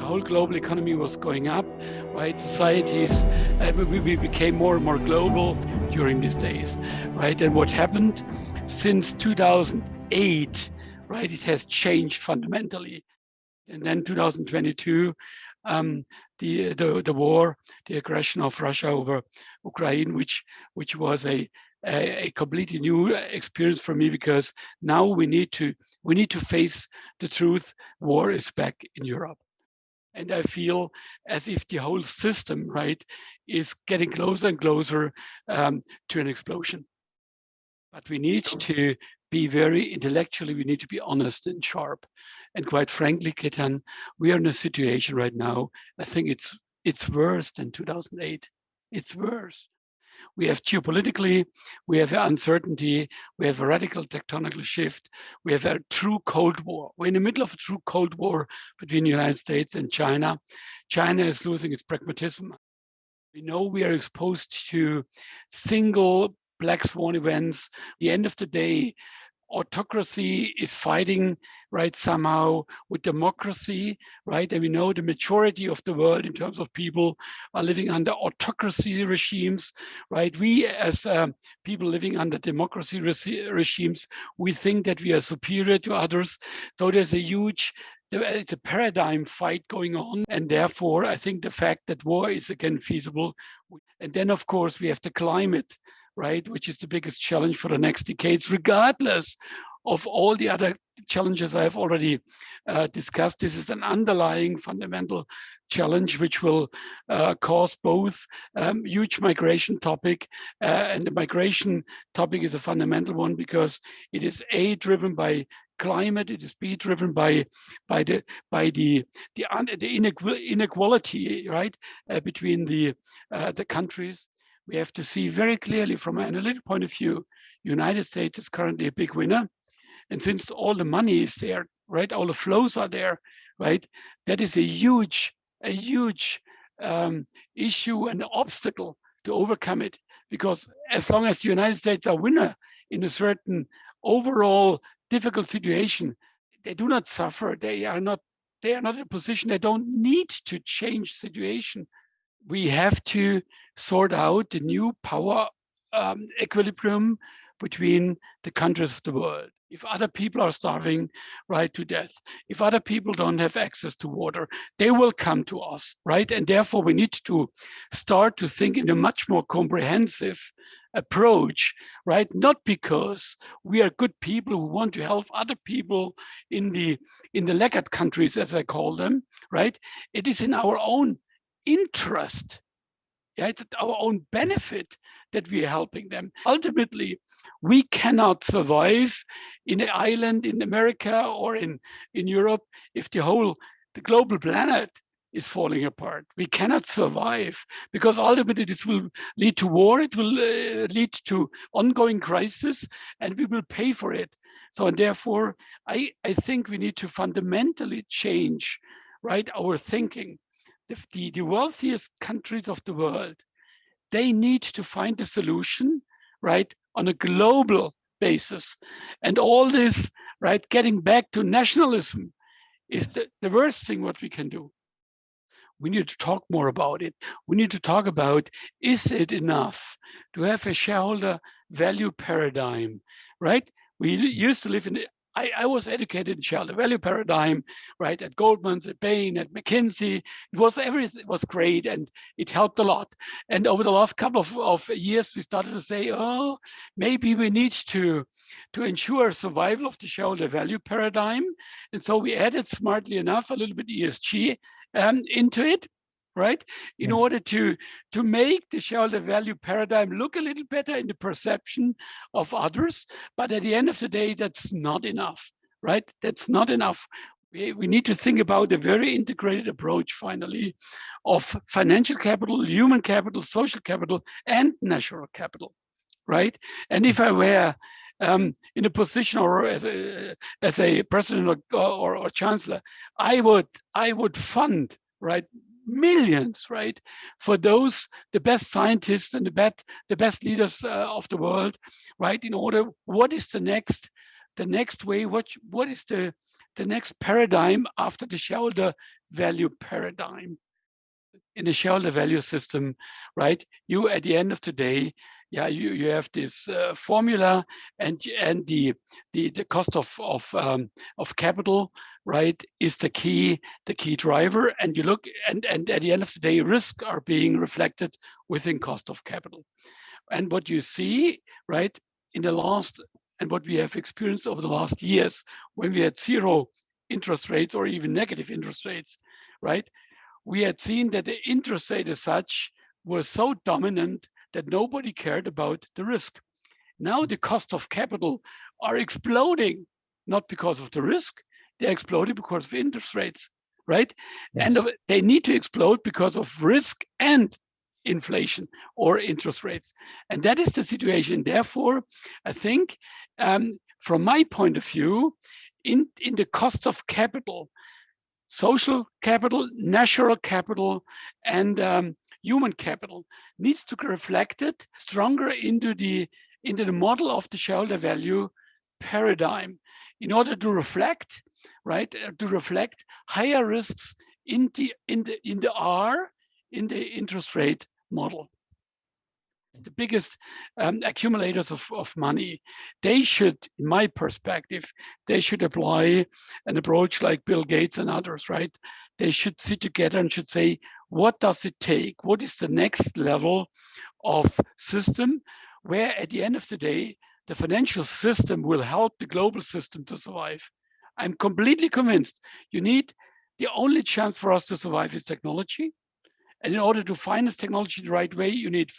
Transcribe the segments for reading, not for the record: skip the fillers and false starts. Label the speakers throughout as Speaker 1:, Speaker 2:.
Speaker 1: whole global economy was going up, right? Societies, we became more and more global during these days, right? And what happened since 2008, right? It has changed fundamentally. And then 2022, the war, the aggression of Russia over Ukraine, which was a completely new experience for me, because now we need to face the truth. War is back in Europe. And I feel as if the whole system, right, is getting closer and closer to an explosion. But we need to be very intellectually, we need to be honest and sharp. And quite frankly, Ketan, we are in a situation right now, I think it's worse than 2008. It's worse. We have geopolitically, we have uncertainty, we have a radical tectonic shift, we have a true Cold War. We're in the middle of a true Cold War between the United States and China. China is losing its pragmatism. We know we are exposed to single black swan events. At the end of the day, autocracy is fighting, right, somehow with democracy, right? And we know the majority of the world in terms of people are living under autocracy regimes, right? We as people living under democracy regimes, we think that we are superior to others. So there's a huge, it's a paradigm fight going on. And therefore, I think the fact that war is again feasible. And then, of course, we have the climate, right, which is the biggest challenge for the next decades, regardless of all the other challenges I have already discussed. This is an underlying fundamental challenge which will cause both huge migration topic, and the migration topic is a fundamental one because it is A, driven by climate, it is B, driven by the inequality, right, between the countries. We have to see very clearly from an analytic point of view, United States is currently a big winner. And since all the money is there, right, all the flows are there, right, that is a huge issue and obstacle to overcome it. Because as long as the United States are winner in a certain overall difficult situation, they do not suffer. They are not in a position, they don't need to change situation. We have to sort out the new power equilibrium between the countries of the world. If other people are starving, right, to death, if other people don't have access to water, they will come to us, right? And therefore, we need to start to think in a much more comprehensive approach, right? Not because we are good people who want to help other people in the laggard countries, as I call them, right? It is in our own interest. Yeah, it's our own benefit that we are helping them. Ultimately, we cannot survive in an island in America or in Europe if the global planet is falling apart. We cannot survive because ultimately this will lead to war. It will lead to ongoing crisis, and we will pay for it. So, and therefore, I think we need to fundamentally change, right, our thinking. The wealthiest countries of the world, they need to find a solution, right, on a global basis. And all this, right, getting back to nationalism is the worst thing what we can do. We need to talk more about it. We need to talk about, is it enough to have a shareholder value paradigm, right? We used to live in I was educated in shareholder value paradigm, right, at Goldman's, at Bain, at McKinsey. Everything was great and it helped a lot. And over the last couple of years, we started to say, oh, maybe we need to ensure survival of the shareholder value paradigm. And so we added, smartly enough, a little bit ESG into it, right? In order to make the shareholder value paradigm look a little better in the perception of others. But at the end of the day, that's not enough, right? That's not enough. We need to think about a very integrated approach, finally, of financial capital, human capital, social capital, and natural capital, right? And if I were in a position or as a president or chancellor, I would fund, right, millions, right, for those, the best scientists and the best leaders of the world, right, in order, what is the next way, what is the next paradigm after the shareholder value paradigm. In the shareholder value system, right? You at the end of the day, yeah, you have this formula, and the cost of capital, right, is the key driver. And you look, and at the end of the day, risk are being reflected within cost of capital. And what you see, right, in the last, and what we have experienced over the last years, when we had zero interest rates or even negative interest rates, right? We had seen that the interest rate as such was so dominant that nobody cared about the risk. Now the cost of capital are exploding, not because of the risk, they're exploding because of interest rates, right? Yes. And they need to explode because of risk and inflation or interest rates. And that is the situation. Therefore, I think from my point of view, in the cost of capital, social capital, natural capital, and human capital needs to be reflected stronger into the model of the shareholder value paradigm, in order to reflect, right, to reflect higher risks in the interest rate model. The biggest accumulators of money, they should, in my perspective, they should apply an approach like Bill Gates and others, right? They should sit together and should say, what does it take? What is the next level of system where at the end of the day, the financial system will help the global system to survive? I'm completely convinced the only chance for us to survive is technology. And in order to finance technology the right way, you need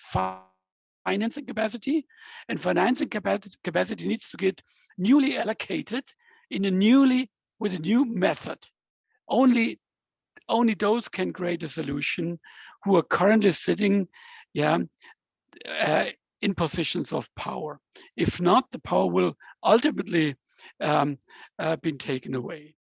Speaker 1: financing capacity, and financing capacity needs to get newly allocated with a new method. Only those can create a solution who are currently sitting, in positions of power. If not, the power will ultimately be taken away.